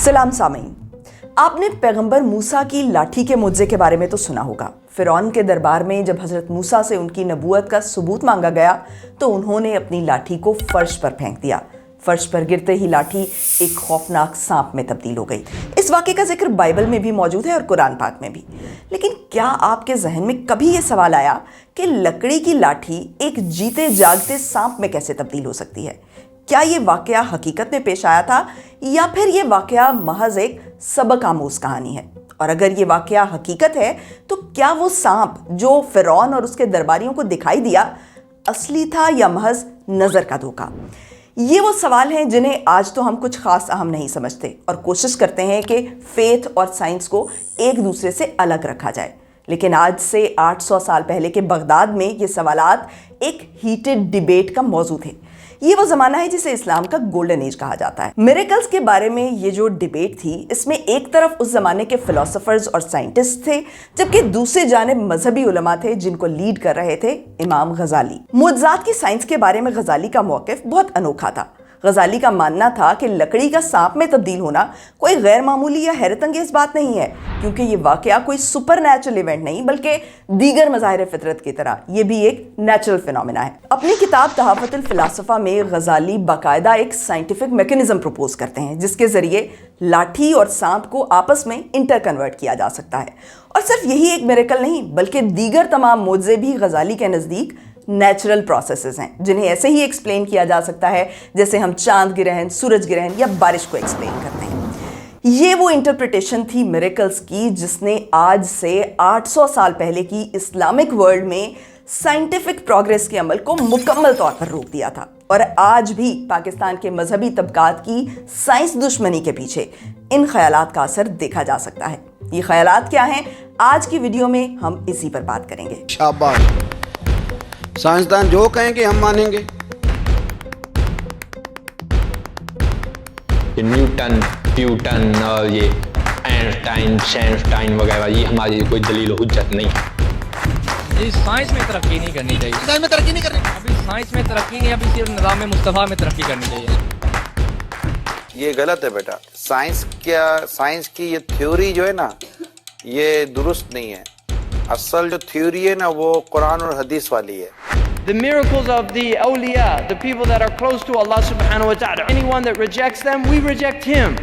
सलाम सामीन, आपने पैगंबर मूसा की लाठी के मुआवजे के बारे में तो सुना होगा। फिरौन के दरबार में जब हजरत मूसा से उनकी नबूवत का सबूत मांगा गया तो उन्होंने अपनी लाठी को फर्श पर फेंक दिया। फर्श पर गिरते ही लाठी एक खौफनाक सांप में तब्दील हो गई। इस वाक़े का जिक्र बाइबल में भी मौजूद है और कुरान पाक में भी। लेकिन क्या आपके जहन में कभी ये सवाल आया कि लकड़ी की लाठी एक जीते जागते सांप में कैसे तब्दील हो सकती है? क्या ये वाक़या हकीकत में पेश आया था या फिर ये वाक़या महज एक सबक आमूज़ कहानी है? और अगर ये वाक़या हकीकत है तो क्या वो सांप जो फिरौन और उसके दरबारियों को दिखाई दिया असली था या महज नज़र का धोखा? ये वो सवाल हैं जिन्हें आज तो हम कुछ ख़ास अहम नहीं समझते और कोशिश करते हैं कि फ़ेथ और साइंस को एक दूसरे से अलग रखा जाए। लेकिन आज से 800 साल पहले के बगदाद में ये सवालात एक हीटेड डिबेट का मौजू थे। ये वो ज़माना है जिसे इस्लाम का गोल्डन एज कहा जाता है। मिरेकल्स के बारे में ये जो डिबेट थी, इसमें एक तरफ उस ज़माने के फिलोसोफर्स और साइंटिस्ट थे, जबकि दूसरी जानिब मजहबी उलमा थे जिनको लीड कर रहे थे इमाम गजाली। मुअज्जिज़ात की साइंस के बारे में गजाली का मौक़िफ़ बहुत अनोखा था। गजाली का मानना था कि लकड़ी का सांप में तब्दील होना कोई गैर मामूली या हैरत अंगेज बात नहीं है, क्योंकि ये वाक़या कोई सुपर नेचुरल इवेंट नहीं बल्कि दीगर मज़ाहिर फितरत की तरह ये भी एक नेचुरल फिनोमेना है। अपनी किताब तहफ़्फ़ुतुल फ़िलासफ़ा में गजाली बाकायदा एक साइंटिफिक मैकेनिज़्म प्रपोज करते हैं जिसके ज़रिए लाठी और सांप को आपस में इंटर कन्वर्ट किया जा सकता है। और सिर्फ यही एक मिरेकल नहीं बल्कि दीगर तमाम मोज़े भी गजाली के नज़दीक नेचुरल प्रोसेसेस हैं जिन्हें ऐसे ही एक्सप्लेन किया जा सकता है जैसे हम चांद ग्रहण, सूरज ग्रहण या बारिश को एक्सप्लेन करते हैं। ये वो इंटरप्रिटेशन थी मिरेकल्स की जिसने आज से 800 साल पहले की इस्लामिक वर्ल्ड में साइंटिफिक प्रोग्रेस के अमल को मुकम्मल तौर पर रोक दिया था। और आज भी पाकिस्तान के मजहबी तबकात की साइंस दुश्मनी के पीछे इन ख्यालात का असर देखा जा सकता है। ये ख्यालात क्या हैं? आज की वीडियो में हम इसी पर बात करेंगे। शाबाश, साइंसदान जो कहेंगे हम मानेंगे। न्यूटन, ट्यूटन और ये आइंस्टाइन वगैरह ये हमारी कोई दलील हुज्जत नहीं है। ये साइंस में तरक्की नहीं करनी चाहिए। साइंस में तरक्की नहीं करनी, अभी साइंस में तरक्की नहीं, अभी सिर्फ निज़ाम मुस्तफ़ा में तरक्की करनी चाहिए। ये गलत है बेटा। साइंस की ये थ्योरी जो है ना, ये दुरुस्त नहीं है। असल जो थ्योरी है ना वो कुरान और हदीस वाली है। The miracles of the awliya, the people that are close to Allah subhanahu wa ta'ala. Anyone that rejects them, we reject him.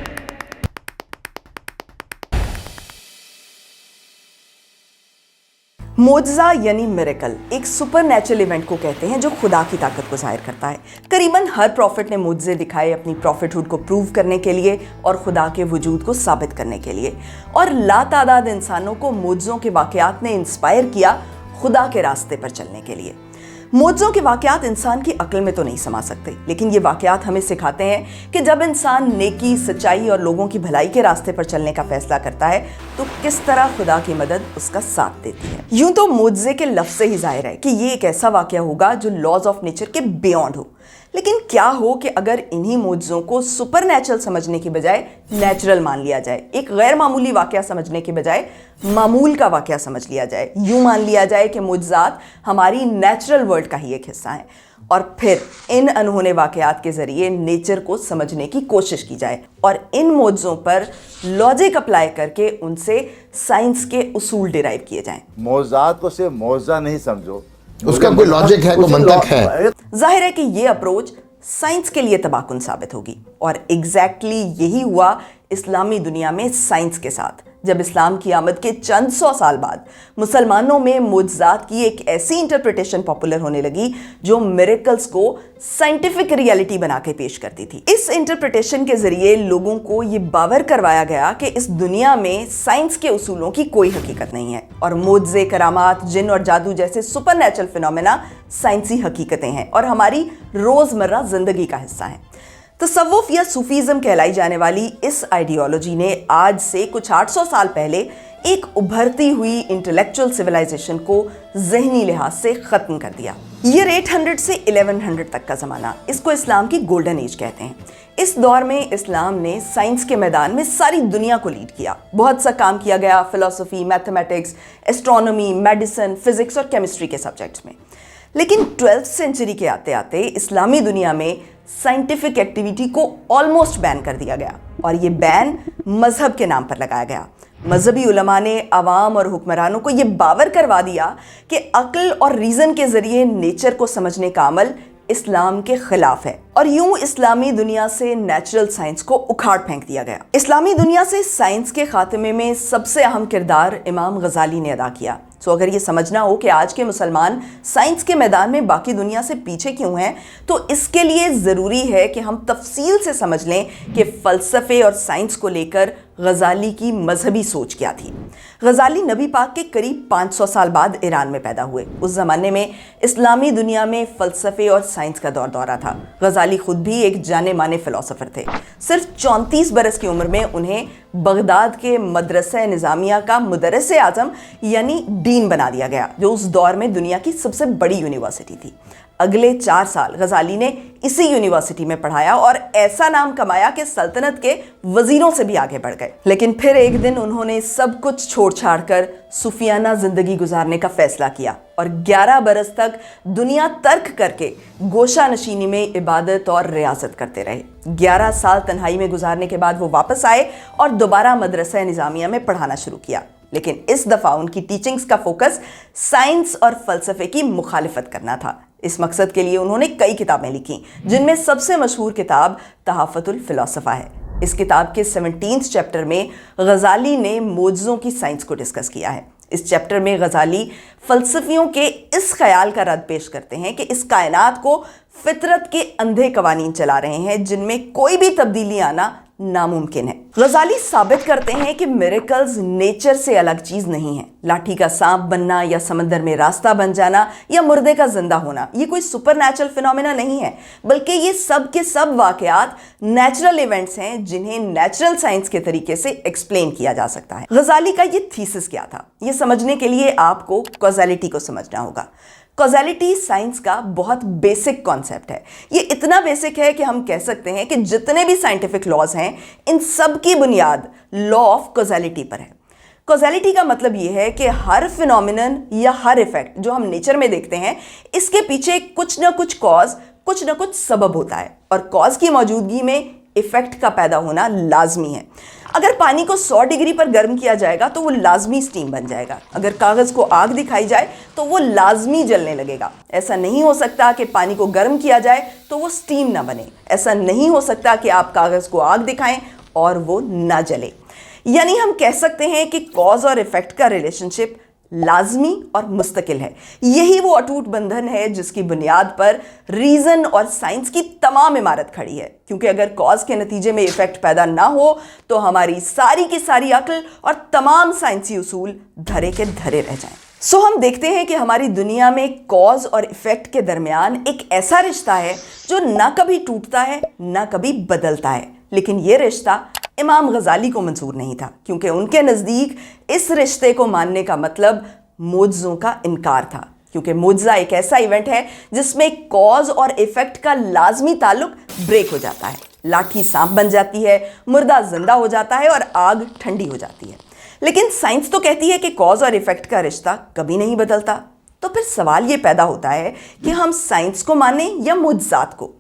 मोज़ा यानी मिरेकल एक सुपर नेचुरल इवेंट को कहते हैं जो खुदा की ताकत को ज़ाहिर करता है। करीबन हर प्रॉफिट ने मोज़े दिखाए अपनी प्रॉफिटहुड को प्रूव करने के लिए और खुदा के वजूद को साबित करने के लिए। और लातादाद इंसानों को मोज़ों के वाक़यात ने इंस्पायर किया खुदा के रास्ते पर चलने के लिए। मोज़ों के वाक़यात इंसान की अक्ल में तो नहीं समा सकते, लेकिन ये वाक़यात हमें सिखाते हैं कि जब इंसान नेकी, सच्चाई और लोगों की भलाई के रास्ते पर चलने का फैसला करता है तो किस तरह खुदा की मदद उसका साथ देती है। यूं तो मोज़े के लफ्ज़ से ही जाहिर है कि ये एक ऐसा वाक़या होगा जो लॉज ऑफ नेचर के बियॉन्ड हो। लेकिन क्या हो कि अगर इन्हीं मोज़ों को सुपर नेचुरल समझने की बजाय नेचुरल मान लिया जाए, एक गैर मामूली वाक़या समझने के बजाय मामूल का वाक़या समझ लिया जाए, यूं मान लिया जाए कि मुअज्जिज़ात हमारी नेचुरल वर्ल्ड का ही एक हिस्सा है और फिर इन अनहोने वाक़यात के ज़रिए नेचर को समझने की कोशिश की जाए और इन मोज़ों पर लॉजिक अप्लाई करके उनसे साइंस के उसूल डिराइव किए जाएं। मौज़ात को सिर्फ मौज़ा नहीं समझो, उसका कोई लॉजिक है, कोई मंतक है। जाहिर है कि ये अप्रोच साइंस के लिए तबाहकुन साबित होगी और एग्जैक्टली यही हुआ इस्लामी दुनिया में साइंस के साथ, जब इस्लाम की आमद के चंद सौ साल बाद मुसलमानों में मुअज्जिज़ात की एक ऐसी इंटरप्रिटेशन पॉपुलर होने लगी जो मिरेकल्स को साइंटिफिक रियलिटी बना के पेश करती थी। इस इंटरप्रिटेशन के जरिए लोगों को ये बावर करवाया गया कि इस दुनिया में साइंस के उसूलों की कोई हकीकत नहीं है और मुअज्जिज़े, करामात, जिन और जादू जैसे सुपर नेचुरल फिनोमेना साइंसी हकीकतें हैं और हमारी रोज़मर्रा ज़िंदगी का हिस्सा हैं। तसव्वुफ या सूफीज़म कहलाई जाने वाली इस आइडियोलॉजी ने आज से कुछ 800 साल पहले एक उभरती हुई इंटेलेक्चुअल सिविलाइजेशन को ज़हनी लिहाज से ख़त्म कर दिया। ईयर 800 से 1100 तक का ज़माना, इसको इस्लाम की गोल्डन एज कहते हैं। इस दौर में इस्लाम ने साइंस के मैदान में सारी दुनिया को लीड किया। बहुत सा काम किया गया philosophy, mathematics, astronomy, medicine, physics और केमिस्ट्री के सब्जेक्ट्स में। लेकिन 12th सेंचुरी के आते आते इस्लामी दुनिया में साइंटिफिक एक्टिविटी को ऑलमोस्ट बैन कर दिया गया और ये बैन मजहब के नाम पर लगाया गया। मजहबी उलमा ने अवाम और हुक्मरानों को ये बावर करवा दिया कि अक्ल और रीज़न के ज़रिए नेचर को समझने का अमल इस्लाम के खिलाफ है, और यूं इस्लामी दुनिया से नेचुरल साइंस को उखाड़ फेंक दिया गया। इस्लामी दुनिया से साइंस के खात्मे में सबसे अहम किरदार इमाम गजाली ने अदा किया। तो अगर ये समझना हो कि आज के मुसलमान साइंस के मैदान में बाकी दुनिया से पीछे क्यों हैं, तो इसके लिए ज़रूरी है कि हम तफसील से समझ लें कि फ़लसफ़े और साइंस को लेकर गजाली की मजहबी सोच क्या थी। गजाली नबी पाक के करीब 500 साल बाद ईरान में पैदा हुए। उस ज़माने में इस्लामी दुनिया में फ़लसफ़े और साइंस का दौरा था। गजाली खुद भी एक जाने माने फ़िलासफ़र थे। सिर्फ 34 बरस की उम्र में उन्हें बगदाद के मदरसा निज़ामिया का मुदर्रिस आज़म यानी डीन बना दिया गया, जो उस दौर में दुनिया की सबसे बड़ी यूनिवर्सिटी थी। अगले 4 साल गजाली ने इसी यूनिवर्सिटी में पढ़ाया और ऐसा नाम कमाया कि सल्तनत के वजीरों से भी आगे बढ़ गए। लेकिन फिर एक दिन उन्होंने सब कुछ छोड़ छाड़ कर सूफियाना जिंदगी गुजारने का फैसला किया और 11 बरस तक दुनिया तर्क करके गोशा नशीनी में इबादत और रियासत करते रहे। 11 साल तन्हाई में गुजारने के बाद वो वापस आए और दोबारा मदरसा निज़ामिया में पढ़ाना शुरू किया। लेकिन इस दफ़ा उनकी टीचिंग्स का फोकस साइंस और फ़लसफ़े की मुखालिफत करना था। इस मकसद के लिए उन्होंने कई किताबें लिखी, जिनमें सबसे मशहूर किताब तहफ़्फ़ुतुल फ़िलासफ़ा है। इस किताब के 17वें चैप्टर में गजाली ने मोजज़ों की साइंस को डिस्कस किया है। इस चैप्टर में गजाली फ़लसफ़ियों के इस ख्याल का रद्द पेश करते हैं कि इस कायनात को फितरत के अंधे कवानीन चला रहे हैं, जिनमें कोई भी तब्दीली आना नामुमकिन है। गजाली साबित करते हैं कि मिरेकल्स नेचर से अलग चीज़ नहीं है। लाठी का सांप बनना या समंदर में रास्ता बन जाना या मुर्दे का जिंदा होना, ये कोई सुपर नेचुरल फिनोमेना नहीं है, बल्कि ये सब के सब वाकयात नेचुरल इवेंट्स हैं जिन्हें नेचुरल साइंस के तरीके से एक्सप्लेन किया जा सकता है। गजाली का ये थीसिस क्या था, ये समझने के लिए आपको कॉज़ैलिटी को समझना होगा। कॉज़ैलिटी साइंस का बहुत बेसिक कॉन्सेप्ट है। ये इतना बेसिक है कि हम कह सकते हैं कि जितने भी साइंटिफिक लॉज हैं, इन सब की बुनियाद लॉ ऑफ कॉज़ैलिटी पर है। कॉज़ैलिटी का मतलब ये है कि हर फिनोमिनन या हर इफेक्ट जो हम नेचर में देखते हैं, इसके पीछे कुछ ना कुछ कॉज, कुछ ना कुछ सबब होता है, और कॉज की मौजूदगी में इफेक्ट का पैदा होना लाजमी है। अगर पानी को 100 डिग्री पर गर्म किया जाएगा तो वो लाजमी स्टीम बन जाएगा। अगर कागज़ को आग दिखाई जाए तो वो लाजमी जलने लगेगा। ऐसा नहीं हो सकता कि पानी को गर्म किया जाए तो वो स्टीम ना बने। ऐसा नहीं हो सकता कि आप कागज़ को आग दिखाएं और वो ना जले। यानी हम कह सकते हैं कि कॉज और इफेक्ट का रिलेशनशिप लाजमी और मुस्तकिल है। यही वो अटूट बंधन है जिसकी बुनियाद पर रीज़न और साइंस की तमाम इमारत खड़ी है। क्योंकि अगर कॉज के नतीजे में इफेक्ट पैदा ना हो तो हमारी सारी की सारी अक्ल और तमाम साइंसी उसूल धरे के धरे रह जाएं। सो हम देखते हैं कि हमारी दुनिया में कॉज और इफेक्ट के दरमियान एक ऐसा रिश्ता है जो ना कभी टूटता है ना कभी बदलता है। लेकिन ये रिश्ता इमाम गजाली को मंजूर नहीं था, क्योंकि उनके नज़दीक इस रिश्ते को मानने का मतलब मोजज़ों का इनकार था। क्योंकि मोजज़ा एक ऐसा इवेंट है जिसमें कॉज और इफेक्ट का लाजमी ताल्लुक ब्रेक हो जाता है। लाठी सांप बन जाती है, मुर्दा जिंदा हो जाता है और आग ठंडी हो जाती है। लेकिन साइंस तो कहती है कि कॉज और इफेक्ट का रिश्ता कभी नहीं बदलता। तो फिर सवाल ये पैदा होता है कि हम साइंस को माने या मोजज़ात को।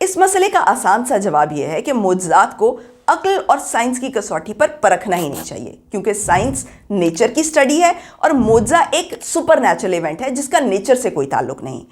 इस मसले का आसान सा जवाब यह है कि मोजज़ात को अक्ल और साइंस की कसौटी पर परखना ही नहीं चाहिए, क्योंकि साइंस नेचर की स्टडी है और मोजज़ा एक सुपर नेचुरल इवेंट है जिसका नेचर से कोई ताल्लुक नहीं।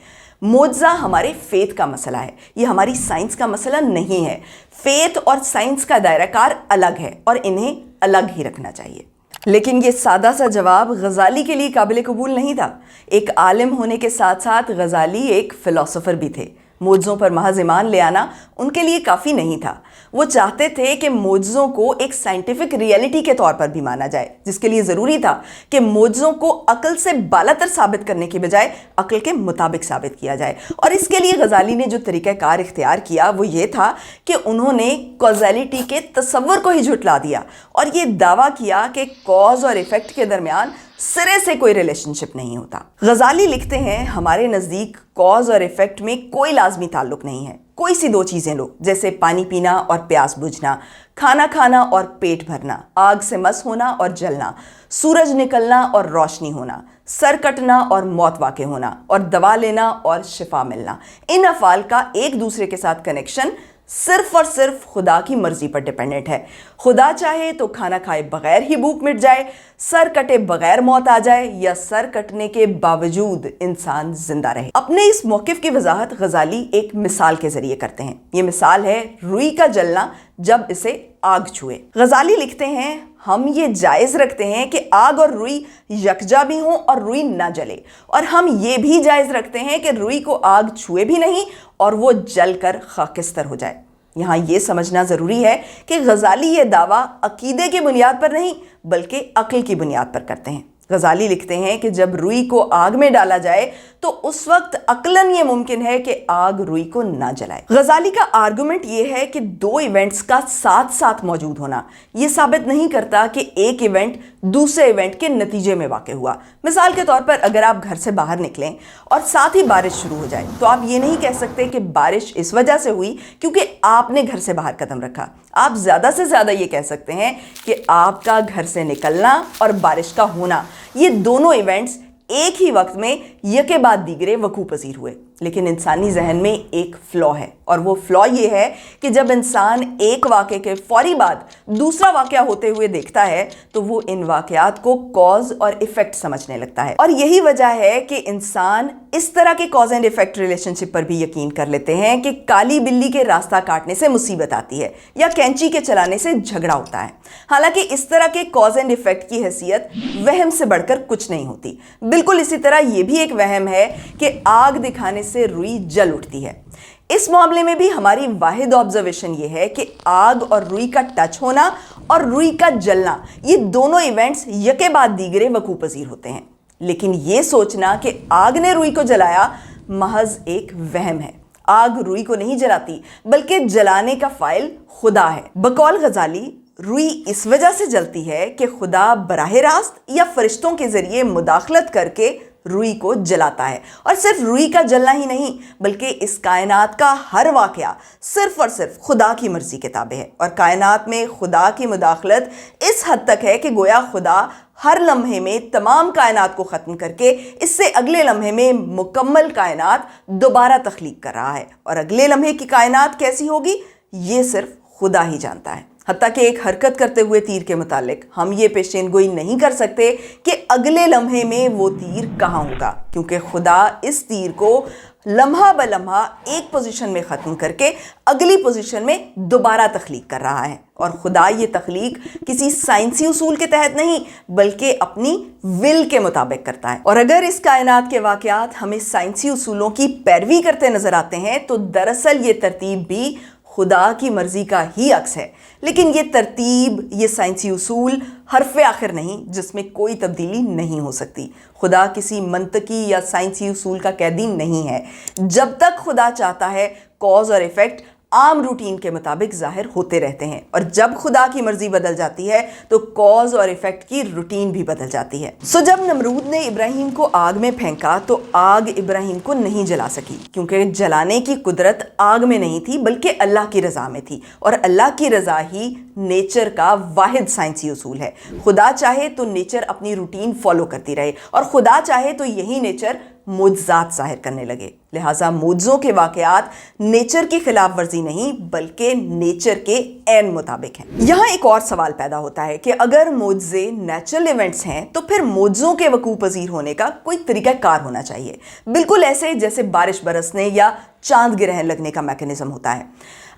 मोजज़ा हमारे फेथ का मसला है, ये हमारी साइंस का मसला नहीं है। फेथ और साइंस का दायराकार अलग है और इन्हें अलग ही रखना चाहिए। लेकिन ये सादा सा जवाब गजाली के लिए काबिल कबूल नहीं था। एक आलिम होने के साथ साथ गजाली एक फ़िलासफ़र भी थे। मोजज़ों पर महज ईमान ले आना उनके लिए काफ़ी नहीं था। वो चाहते थे कि मोजज़ों को एक साइंटिफिक रियलिटी के तौर पर भी माना जाए, जिसके लिए ज़रूरी था कि मोजज़ों को अक्ल से बालातर साबित करने के बजाय अक्ल के मुताबिक साबित किया जाए। और इसके लिए गजाली ने जो तरीक़ाकार इख्तियार किया वो ये था कि उन्होंने कॉज़ैलिटी के तसव्वुर को ही झुटला दिया और ये दावा किया कि कॉज और इफ़ेक्ट के दरमियान सिरे से कोई रिलेशनशिप नहीं होता। गजाली लिखते हैं, हमारे नज़दीक कॉज और इफेक्ट में कोई लाजमी ताल्लुक नहीं है। कोई सी दो चीज़ें लो, जैसे पानी पीना और प्यास बुझना, खाना खाना और पेट भरना, आग से मस होना और जलना, सूरज निकलना और रोशनी होना, सर कटना और मौत वाक़ होना, और दवा लेना और शिफा मिलना। इन अफ़ाल का एक दूसरे के साथ कनेक्शन सिर्फ और सिर्फ खुदा की मर्जी पर डिपेंडेंट है। खुदा चाहे तो खाना खाए बगैर ही भूख मिट जाए, सर कटे बगैर मौत आ जाए, या सर कटने के बावजूद इंसान जिंदा रहे। अपने इस मौकिफ की वजाहत गजाली एक मिसाल के जरिए करते हैं। ये मिसाल है रुई का जलना जब इसे आग छुए। गजाली लिखते हैं, हम ये जायज़ रखते हैं कि आग और रुई यकजा भी हों और रुई ना जले, और हम ये भी जायज़ रखते हैं कि रुई को आग छुए भी नहीं और वो जलकर खाकिस्तर हो जाए। यहाँ ये समझना ज़रूरी है कि गजाली ये दावा अकीदे की बुनियाद पर नहीं बल्कि अक्ल की बुनियाद पर करते हैं। गजाली लिखते हैं कि जब रुई को आग में डाला जाए तो उस वक्त अक्लन ये मुमकिन है कि आग रुई को ना जलाए। गजाली का आर्गुमेंट ये है कि दो इवेंट्स का साथ साथ मौजूद होना ये साबित नहीं करता कि एक इवेंट दूसरे इवेंट के नतीजे में वाक़ हुआ। मिसाल के तौर पर अगर आप घर से बाहर निकलें और साथ ही बारिश शुरू हो जाए तो आप ये नहीं कह सकते कि बारिश इस वजह से हुई क्योंकि आपने घर से बाहर कदम रखा। आप ज़्यादा से ज़्यादा ये कह सकते हैं कि आपका घर से निकलना और बारिश का होना, ये दोनों इवेंट्स एक ही वक्त में यके बाद दीगरे वकू पजीर हुए। लेकिन इंसानी जहन में एक फ्लॉ है, और वो फ्लॉ ये है कि जब इंसान एक वाक़े के फौरी बाद दूसरा वाक़या होते हुए देखता है तो वो इन वाक़यात को कॉज और इफ़ेक्ट समझने लगता है। और यही वजह है कि इंसान इस तरह के कॉज एंड इफ़ेक्ट रिलेशनशिप पर भी यकीन कर लेते हैं कि काली बिल्ली के रास्ता काटने से मुसीबत आती है या कैंची के चलाने से झगड़ा होता है। हालांकि इस तरह के कॉज एंड इफ़ेक्ट की हैसियत वहम से बढ़कर कुछ नहीं होती। बिल्कुल इसी तरह ये भी एक वहम है कि आग दिखाने से रुई जल उठती है। इस मामले में भी हमारी वाहिद ऑब्जर्वेशन ये है कि आग और रुई का टच होना और रुई का जलना, ये दोनों इवेंट्स यके बाद दीगरे वकू पजीर होते हैं। लेकिन ये सोचना कि आग ने रुई को जलाया महज एक वहम है। आग रुई को नहीं जलाती बल्कि जलाने का फाइल खुदा है। बकौल गजाली रुई इस वजह से जलती है कि खुदा बराह रास्त या फरिश्तों के जरिए मुदाखलत करके रुई को जलाता है। और सिर्फ रुई का जलना ही नहीं बल्कि इस कायनात का हर वाक़या सिर्फ और सिर्फ खुदा की मर्जी के ताबे है। और कायनात में खुदा की मुदाखलत इस हद तक है कि गोया खुदा हर लम्हे में तमाम कायनात को ख़त्म करके इससे अगले लम्हे में मुकम्मल कायनात दोबारा तख्लीक कर रहा है। और अगले लम्हे की कायनात कैसी होगी ये सिर्फ खुदा ही जानता है। हत्ता कि एक हरकत करते हुए तीर के मुतालिक हम ये पेशेनगोई नहीं कर सकते कि अगले लम्हे में वो तीर कहाँ होगा, क्योंकि खुदा इस तीर को लम्हा ब लम्हा एक पोजीशन में ख़त्म करके अगली पोजीशन में दोबारा तख्लीक कर रहा है। और खुदा ये तख्लीक किसी साइंसी उसूल के तहत नहीं बल्कि अपनी विल के मुताबिक करता है। और अगर इस कायनात के वाक़यात हमें साइंसी उसूलों की पैरवी करते नज़र आते हैं तो दरअसल ये तरतीब भी खुदा की मर्जी का ही अक्स है। लेकिन ये तरतीब, ये साइंसी उसूल हरफ आखिर नहीं जिसमें कोई तब्दीली नहीं हो सकती। खुदा किसी मंतकी या साइंसी उसूल का कैदी नहीं है। जब तक खुदा चाहता है कॉज और इफ़ेक्ट आम रूटीन के मुताबिक ज़ाहिर होते रहते हैं, और जब खुदा की मर्जी बदल जाती है तो कॉज और इफ़ेक्ट की रूटीन भी बदल जाती है। सो जब नमरूद ने इब्राहिम को आग में फेंका तो आग इब्राहिम को नहीं जला सकी, क्योंकि जलाने की कुदरत आग में नहीं थी बल्कि अल्लाह की रज़ा में थी। और अल्लाह की रज़ा ही नेचर का वाहिद साइंसी उसूल है। खुदा चाहे तो नेचर अपनी रूटीन फॉलो करती रहे, और खुदा चाहे तो यही नेचर मुआज़ात ज़ाहिर करने लगे। लिहाजा मुआज़ों के वाक़यात नेचर की खिलाफ वर्जी नहीं बल्कि नेचर के ऐन मुताबिक हैं। यहाँ एक और सवाल पैदा होता है कि अगर मुआज़े नेचुरल इवेंट्स हैं तो फिर मुआज़ों के वकू पजीर होने का कोई तरीक़ाकार होना चाहिए, बिल्कुल ऐसे जैसे बारिश बरसने या चांद ग्रहण लगने का मैकेनिज़्म होता है।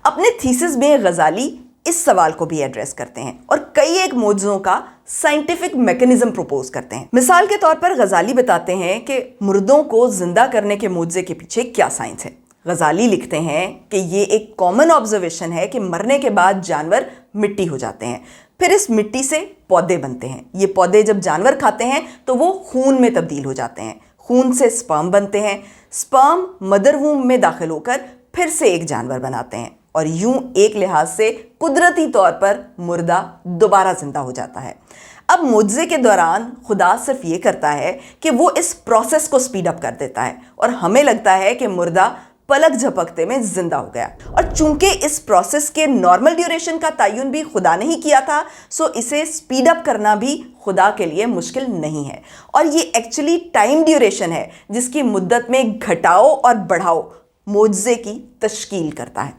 अपने थीसिस में गजाली इस सवाल को भी एड्रेस करते हैं और कई एक मुआज़ों का साइंटिफिक मैकेनिज्म प्रपोज करते हैं। मिसाल के तौर पर गजाली बताते हैं कि मुर्दों को जिंदा करने के मुआज़े के पीछे क्या साइंस है। गजाली लिखते हैं कि ये एक कॉमन ऑब्जर्वेशन है कि मरने के बाद जानवर मिट्टी हो जाते हैं, फिर इस मिट्टी से पौधे बनते हैं। ये पौधे जब जानवर खाते हैं तो वो खून में तब्दील हो जाते हैं, खून से स्पर्म बनते हैं, स्पर्म मदर वूम में दाखिल होकर फिर से एक जानवर बनाते हैं, और यूं एक लिहाज से कुदरती तौर पर मुर्दा दोबारा जिंदा हो जाता है। अब मुआज़े के दौरान खुदा सिर्फ ये करता है कि वो इस प्रोसेस को स्पीड अप कर देता है, और हमें लगता है कि मुर्दा पलक झपकते में जिंदा हो गया। और चूंकि इस प्रोसेस के नॉर्मल ड्यूरेशन का तयन भी खुदा ने ही किया था, सो इसे स्पीड अप करना भी खुदा के लिए मुश्किल नहीं है। और ये एक्चुअली टाइम ड्यूरेशन है जिसकी मुद्दत में घटाओ और बढ़ाओ मुआज़े की तश्कील करता है।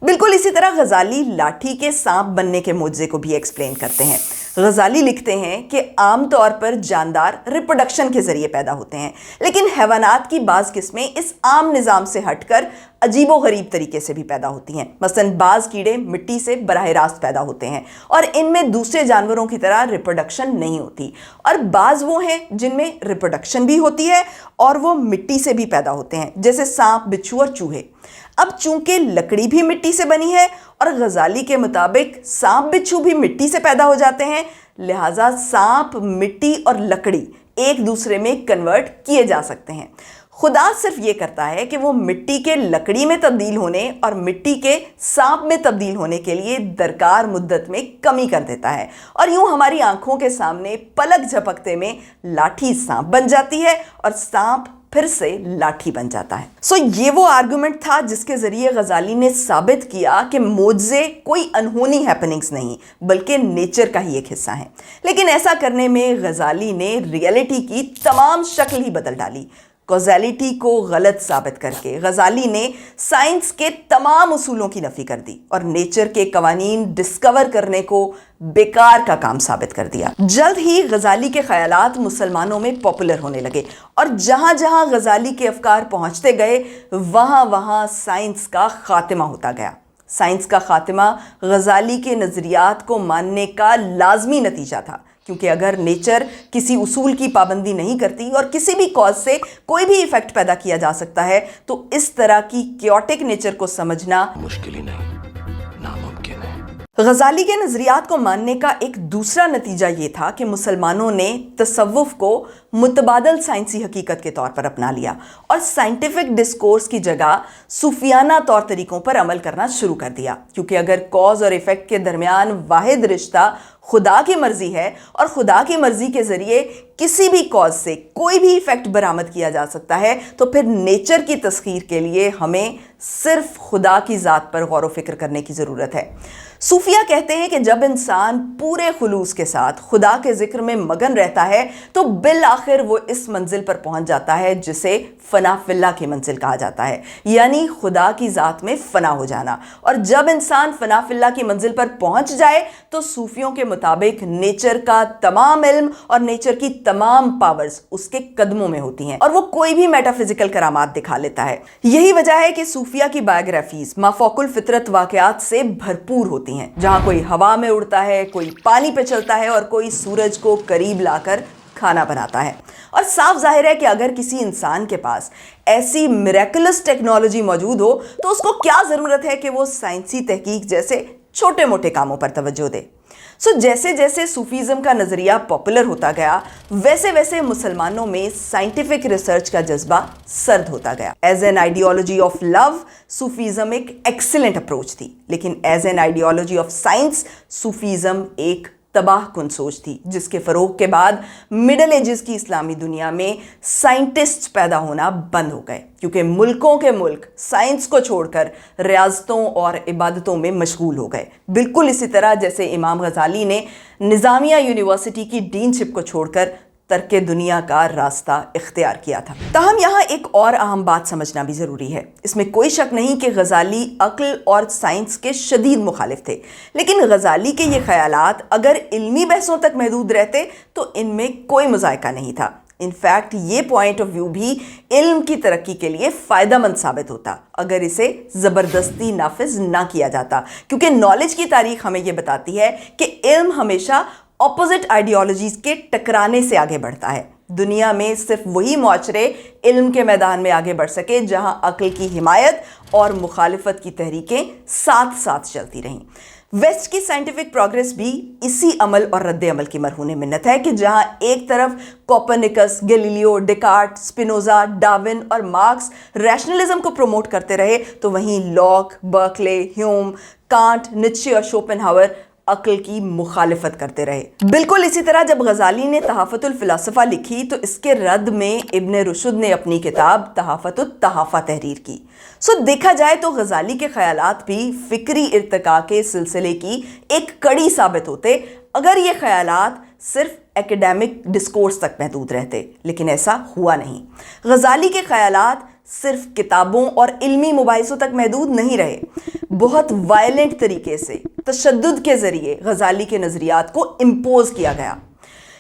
बिल्कुल इसी तरह गजाली लाठी के सांप बनने के मुआवजे को भी एक्सप्लेन करते हैं। गजाली लिखते हैं कि आम तौर पर जानदार रिप्रोडक्शन के जरिए पैदा होते हैं, लेकिन हैवानात की बाज़ किस्में इस आम निज़ाम से हटकर अजीबोगरीब तरीके से भी पैदा होती हैं। मसलन बाज़ कीड़े मिट्टी से बराह रास्त पैदा होते हैं और इनमें दूसरे जानवरों की तरह रिप्रोडक्शन नहीं होती, और बाज़ वो हैं जिनमें रिप्रोडक्शन भी होती है और वो मिट्टी से भी पैदा होते हैं, जैसे सांप, बिच्छू और चूहे। अब चूंकि लकड़ी भी मिट्टी से बनी है और गजाली के मुताबिक सांप बिच्छू भी मिट्टी से पैदा हो जाते हैं, लिहाजा सांप, मिट्टी और लकड़ी एक दूसरे में कन्वर्ट किए जा सकते हैं। खुदा सिर्फ ये करता है कि वो मिट्टी के लकड़ी में तब्दील होने और मिट्टी के सांप में तब्दील होने के लिए दरकार मुद्दत में कमी कर देता है, और यूं हमारी आंखों के सामने पलक झपकते में लाठी सांप बन जाती है और सांप फिर से लाठी बन जाता है। सो ये वो आर्गुमेंट था जिसके जरिए गजाली ने साबित किया कि मोज़े कोई अनहोनी हैपनिंग्स नहीं बल्कि नेचर का ही एक हिस्सा है। लेकिन ऐसा करने में गजाली ने रियलिटी की तमाम शक्ल ही बदल डाली। कॉज़ैलिटी को गलत साबित करके गजाली ने साइंस के तमाम उसूलों की नफ़ी कर दी और नेचर के कवानीन डिस्कवर करने को बेकार का काम साबित कर दिया। जल्द ही गजाली के ख्यालात मुसलमानों में पॉपुलर होने लगे और जहां जहां गजाली के अफकार पहुंचते गए वहां वहां साइंस का खात्मा होता गया। साइंस का खात्मा गजाली के नज़रियात को मानने का लाजमी नतीजा था, क्योंकि अगर नेचर किसी उसूल की पाबंदी नहीं करती और किसी भी कॉज से कोई भी इफेक्ट पैदा किया जा सकता है, तो इस तरह की क्योटिक नेचर को समझना मुश्किल ही नहीं, नामुमकिन है। गजाली के नज़रियात को मानने का एक दूसरा नतीजा ये था कि मुसलमानों ने तसव्वुफ को मुतबादल साइंसी हकीकत के तौर पर अपना लिया और साइंटिफिक डिस्कोर्स की जगह सूफियाना तौर तरीकों पर अमल करना शुरू कर दिया, क्योंकि अगर कॉज और इफेक्ट के दरमियान वाहिद रिश्ता खुदा की मर्जी है और खुदा की मर्जी के जरिए किसी भी कॉज से कोई भी इफेक्ट बरामद किया जा सकता है, तो फिर नेचर की तस्खीर के लिए हमें सिर्फ खुदा की ज़ात पर गौर व फिक्र करने की ज़रूरत है। सूफिया कहते हैं कि जब इंसान पूरे खुलूस के साथ खुदा के जिक्र में मगन रहता है तो बिल आखिर वो इस मंजिल पर पहुंच जाता है जिसे फना फिल्ला की मंजिल कहा जाता है, यानी खुदा की ज़ात में फना हो जाना। और जब इंसान फना फिल्ला की मंजिल पर पहुंच जाए तो सूफियों के मुताबिक नेचर का तमाम इल्म और नेचर की तमाम पावर्स उसके कदमों में होती हैं और वो कोई भी मेटाफिजिकल करामात दिखा लेता है। यही वजह है कि सूफिया की बायोग्राफीज माफौकुल फितरत वाकयात से भरपूर होती हैं, जहां कोई हवा में उड़ता है, कोई पानी पे चलता है और कोई सूरज को करीब लाकर खाना बनाता है। और साफ जाहिर है कि अगर किसी इंसान के पास ऐसी मिरेकुलस टेक्नोलॉजी मौजूद हो तो उसको क्या ज़रूरत है कि वो साइंसी तहकीक जैसे छोटे मोटे कामों पर तवज्जो दे। सो जैसे जैसे सूफीज़म का नज़रिया पॉपुलर होता गया वैसे वैसे मुसलमानों में साइंटिफिक रिसर्च का जज्बा सर्द होता गया। As an ideology of love Sufism एक एक्सीलेंट अप्रोच थी, लेकिन as an ideology of science Sufism एक तबाह कुन सोच थी, जिसके फ़रोग के बाद मिडल एजेस की इस्लामी दुनिया में साइंटिस्ट्स पैदा होना बंद हो गए, क्योंकि मुल्कों के मुल्क साइंस को छोड़कर रियाजतों और इबादतों में मशगूल हो गए। बिल्कुल इसी तरह जैसे इमाम गजाली ने निज़ामिया यूनिवर्सिटी की डीनशिप को छोड़कर तर्क दुनिया का रास्ता इख्तियार किया था। ताहम यहाँ एक और अहम बात समझना भी ज़रूरी है। इसमें कोई शक नहीं कि गजाली अक्ल और साइंस के शदीद मुखालिफ थे, लेकिन गजाली के ये ख्यालात अगर इल्मी बहसों तक महदूद रहते तो इनमें कोई मुज़ायका नहीं था। इनफैक्ट ये पॉइंट ऑफ व्यू भी इल्म की तरक्की के लिए फ़ायदेमंद साबित होता अगर इसे ज़बरदस्ती नाफिज ना किया जाता, क्योंकि नॉलेज की तारीख हमें ये बताती है कि इल्म हमेशा ऑपोजिट आइडियोलॉजीज़ के टकराने से आगे बढ़ता है। दुनिया में सिर्फ वही मुआशरे इल्म के मैदान में आगे बढ़ सके जहां अक्ल की हिमायत और मुखालिफत की तहरीकें साथ साथ चलती रहीं। वेस्ट की साइंटिफिक प्रोग्रेस भी इसी अमल और रद्द अमल की मरहून मिन्नत है कि जहां एक तरफ Copernicus, Galileo, Descartes, Spinoza, Darwin और मार्क्स रैशनलिज्म को प्रमोट करते रहे, तो वहीं lock, Berkeley, Hume, can't, Nietzsche और शोपेनहावर अक्ल की मुखालिफत करते रहे। बिल्कुल इसी तरह जब गजाली ने तहाफतुल फिलासफा लिखी तो इसके रद्द में इब्न रुशद ने अपनी किताब तहाफतुत तहाफा तहरीर की। सो देखा जाए तो गजाली के ख्यालात भी फिक्री इर्तिका के सिलसिले की एक कड़ी साबित होते अगर ये ख्यालात सिर्फ एकेडमिक डिस्कोर्स तक महदूद रहते, लेकिन ऐसा हुआ नहीं। गजाली के ख्यालात सिर्फ किताबों और इल्मी मुबाहिसों तक महदूद नहीं रहे, बहुत वायलेंट तरीके से तशद्दुद के जरिए गजाली के नज़रियात को इम्पोज किया गया।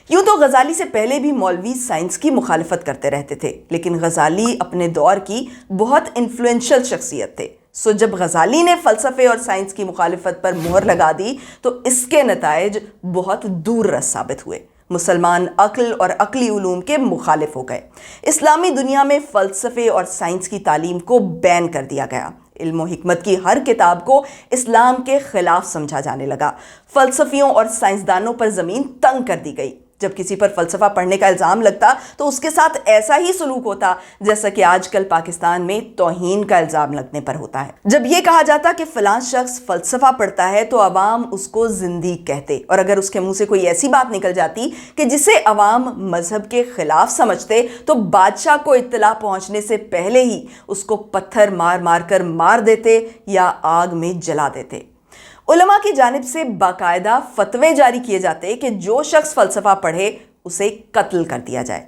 यूं तो गजाली से पहले भी मौलवी साइंस की मुखालफत करते रहते थे, लेकिन गजाली अपने दौर की बहुत इन्फ्लुएंशियल शख्सियत थे। सो जब गजाली ने फ़लसफ़े और साइंस की मुखालफत पर मोहर लगा दी तो इसके नताइज बहुत दूर रस साबित हुए। मुसलमान अक्ल और अक्ली उलूम के मुखालिफ हो गए। इस्लामी दुनिया में फ़लसफ़े और साइंस की तालीम को बैन कर दिया गया। इल्म हिकमत की हर किताब को इस्लाम के ख़िलाफ़ समझा जाने लगा। फ़लसफ़ियों और साइंसदानों पर ज़मीन तंग कर दी गई। जब किसी पर फ़लसफ़ा पढ़ने का इल्ज़ाम लगता तो उसके साथ ऐसा ही सलूक होता जैसा कि आजकल पाकिस्तान में तौहीन का इल्ज़ाम लगने पर होता है। जब ये कहा जाता कि फ़लाँ शख्स फ़लसफ़ा पढ़ता है तो अवाम उसको ज़िंदीक़ कहते, और अगर उसके मुंह से कोई ऐसी बात निकल जाती कि जिसे अवाम मज़हब के ख़िलाफ़ समझते तो बादशाह को इत्तला पहुँचने से पहले ही उसको पत्थर मार मार कर मार देते या आग में जला देते। उलमा की जानिब से बाकायदा फतवे जारी किए जाते कि जो शख्स फ़लसफ़ा पढ़े उसे कत्ल कर दिया जाए।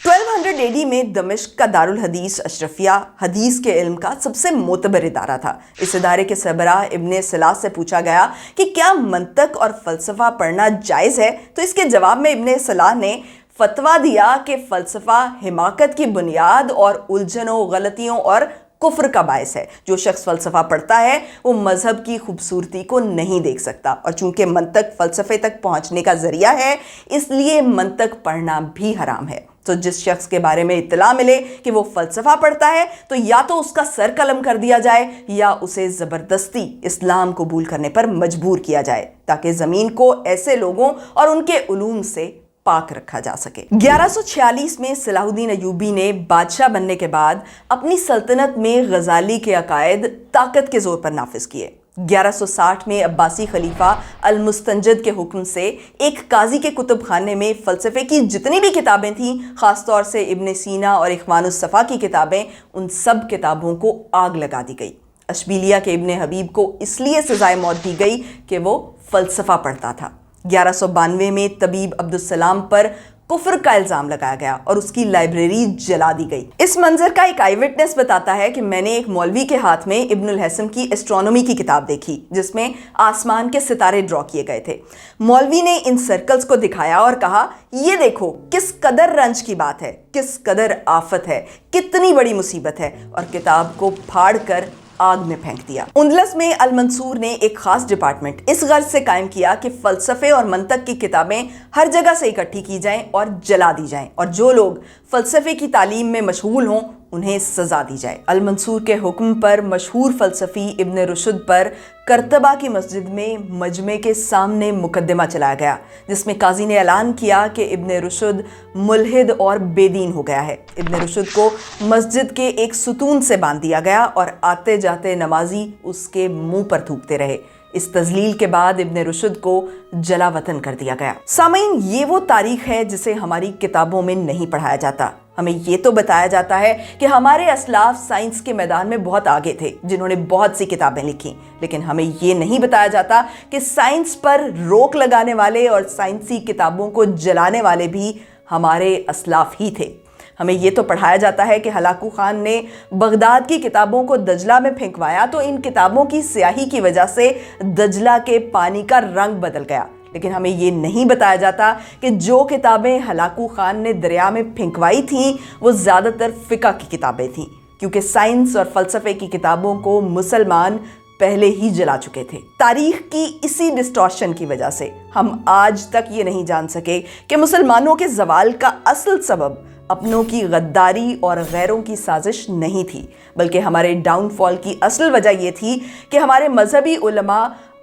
1200 AD में दमिश्क का दारुल हदीस अशरफिया हदीस के इल्म का सबसे मोतबर इदारा था। इस इदारे के सरबराह इब्ने सलाह से पूछा गया कि क्या मंतक और फ़लसफ़ा पढ़ना जायज़ है, तो इसके जवाब में इब्ने सलाह ने फतवा दिया कि फ़लसफ़ा हिमाकत की बुनियाद और उलझनों, गलतियों और कुफ्र का बायस है। जो शख्स फ़लसफ़ा पढ़ता है वो मज़हब की खूबसूरती को नहीं देख सकता, और चूंकि मंतक फ़लसफ़े तक पहुंचने का ज़रिया है इसलिए मंतक पढ़ना भी हराम है। तो जिस शख्स के बारे में इत्तला मिले कि वो फ़लसफ़ा पढ़ता है तो या तो उसका सर कलम कर दिया जाए या उसे ज़बरदस्ती इस्लाम कबूल करने पर मजबूर किया जाए, ताकि ज़मीन को ऐसे लोगों और उनके उलूम से पाक रखा जा सके। 1146 में सलाहुद्दीन अयूबी ने बादशाह बनने के बाद अपनी सल्तनत में गजाली के अकायद ताकत के जोर पर नाफिज किए। 1160 में अब्बासी खलीफा अल-मुस्तंजद के हुक्म से एक काजी के कुतुब खाने में फ़लसफ़े की जितनी भी किताबें थीं, ख़ासतौर से इब्ने सीना और इख्वानुस सफ़ा की किताबें, उन सब किताबों को आग लगा दी गई। अशबीलिया के इब्ने हबीब को इसलिए सज़ाए मौत दी गई कि वो फ़लसफ़ा पढ़ता था। 1192 में तबीब अब्दुस्सलाम पर कुफ्र का इल्ज़ाम लगाया गया और उसकी लाइब्रेरी जला दी गई। इस मंजर का एक आई विटनेस बताता है कि मैंने एक मौलवी के हाथ में इब्नुल हसन की एस्ट्रोनॉमी की किताब देखी जिसमें आसमान के सितारे ड्रॉ किए गए थे। मौलवी ने इन सर्कल्स को दिखाया और कहा, ये देखो किस कदर रंज की बात है, किस कदर आफत है, कितनी बड़ी मुसीबत है, और किताब को फाड़ कर आग में फेंक दिया। उंदलस में अल मंसूर ने एक खास डिपार्टमेंट इस गर्ज से कायम किया कि फ़लसफ़े और मंतक की किताबें हर जगह से इकट्ठी की जाएं और जला दी जाएं, और जो लोग फ़लसफ़े की तालीम में मशगूल हों उन्हें सज़ा दी जाए। अल मंसूर के हुक्म पर मशहूर फ़लसफ़ी इब्न रुशद पर करतबा की मस्जिद में मजमे के सामने मुकदमा चलाया गया, जिसमें काजी ने ऐलान किया कि इब्न रुशद मुल्हिद और बेदीन हो गया है। इब्न रुशद को मस्जिद के एक सुतून से बांध दिया गया और आते जाते नमाजी उसके मुंह पर थूकते रहे। इस तजलील के बाद इब्न रुशद को जला वतन कर दिया गया। सामीन, ये वो तारीख है जिसे हमारी किताबों में नहीं पढ़ाया जाता। हमें ये तो बताया जाता है कि हमारे असलाफ साइंस के मैदान में बहुत आगे थे, जिन्होंने बहुत सी किताबें लिखी, लेकिन हमें ये नहीं बताया जाता कि साइंस पर रोक लगाने वाले और साइंसी किताबों को जलाने वाले भी हमारे असलाफ ही थे। हमें ये तो पढ़ाया जाता है कि हलाकू खान ने बगदाद की किताबों को दजला में फेंकवाया तो इन किताबों की स्याही की वजह से दजला के पानी का रंग बदल गया, लेकिन हमें ये नहीं बताया जाता कि जो किताबें हलाकू खान ने दरिया में फेंकवाई थीं वो ज़्यादातर फ़िक़्ह की किताबें थीं, क्योंकि साइंस और फ़लसफ़े की किताबों को मुसलमान पहले ही जला चुके थे। तारीख की इसी डिस्टॉर्शन की वजह से हम आज तक ये नहीं जान सके कि मुसलमानों के ज़वाल का असल सबब अपनों की गद्दारी और गैरों की साजिश नहीं थी, बल्कि हमारे डाउनफॉल की असल वजह यह थी कि हमारे मजहबी उलमा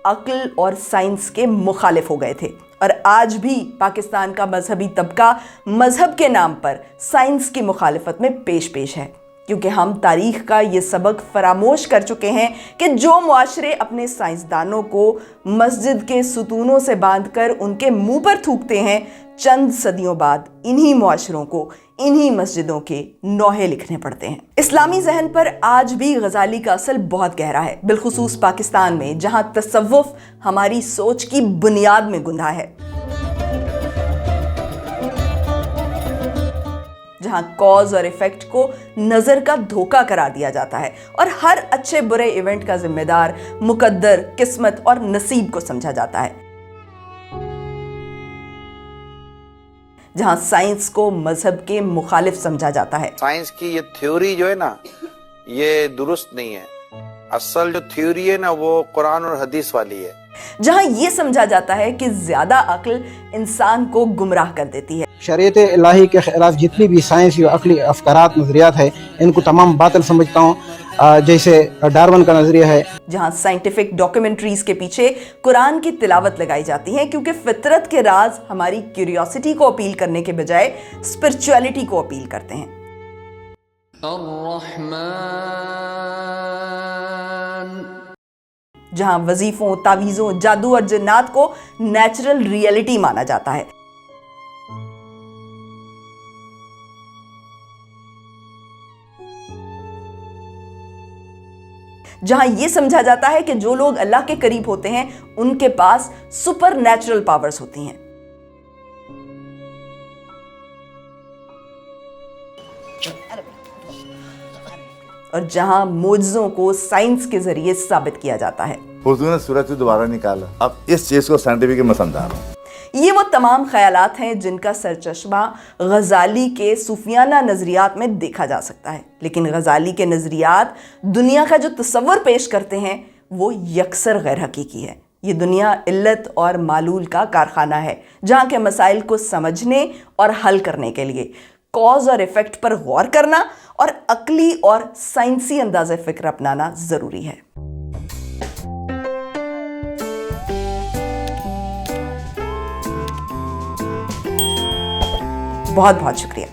अक्ल और साइंस के मुखालिफ हो गए थे। और आज भी पाकिस्तान का मजहबी तबका मजहब के नाम पर साइंस की मुखालिफत में पेश पेश है, क्योंकि हम तारीख का ये सबक फरामोश कर चुके हैं कि जो मुआशरे अपने साइंसदानों को मस्जिद के सुतूनों से बांधकर उनके मुंह पर थूकते हैं, चंद सदियों बाद इन्हीं मुआशरों को इन्हीं मस्जिदों के नोहे लिखने पड़ते हैं। इस्लामी जहन पर आज भी गजाली का असर बहुत गहरा है, बिलखुसूस पाकिस्तान में, जहां तसव्वुफ हमारी सोच की बुनियाद में गुंधा है। जहां कॉज और इफेक्ट को नजर का धोखा करा दिया जाता है और हर अच्छे बुरे इवेंट का जिम्मेदार मुकद्दर, किस्मत और नसीब को समझा जाता है। जहां साइंस को मजहब के मुखालिफ समझा जाता है। साइंस की ये थ्योरी जो है ना, ये दुरुस्त नहीं है। असल जो थ्योरी है ना, वो कुरान और हदीस वाली है। जहां ये समझा जाता है कि ज्यादा अक्ल इंसान को गुमराह कर देती है। शरीयत इलाही के खिलाफ जितनी भी साइंसी और अकली अफकारात नजरियात है, इनको तमाम बातिल समझता हूँ, जैसे डार्विन का नजरिया है। जहां साइंटिफिक डॉक्यूमेंट्रीज के पीछे कुरान की तिलावत लगाई जाती है, क्योंकि फितरत के राज हमारी क्यूरियोसिटी को अपील करने के बजाय स्पिरिचुअलिटी को अपील करते हैं। जहां वजीफों, तावीज़ों, जादू और जिन्नात को नेचुरल रियलिटी माना जाता है। जहां यह समझा जाता है कि जो लोग अल्लाह के करीब होते हैं उनके पास सुपर नेचुरल पावर्स होती हैं। और जहां मोजज़ों को साइंस के जरिए साबित किया जाता है। हुजूर ने सूरज से दोबारा निकाला। अब इस चीज को साइंटिफिक में समझा रहा हूं। ये वो तमाम ख्यालात हैं जिनका सरचश्मा गजाली के सूफियाना नज़रियात में देखा जा सकता है, लेकिन गजाली के नज़रियात दुनिया का जो तस्वर पेश करते हैं वो यकसर गैर हकीकी है। ये दुनिया इल्लत और मालूल का कारखाना है, जहाँ के मसाइल को समझने और हल करने के लिए कॉज और इफेक्ट पर गौर करना और अक्ली और साइंसी अंदाज़े फ़िक्र अपनाना ज़रूरी है। बहुत बहुत शुक्रिया।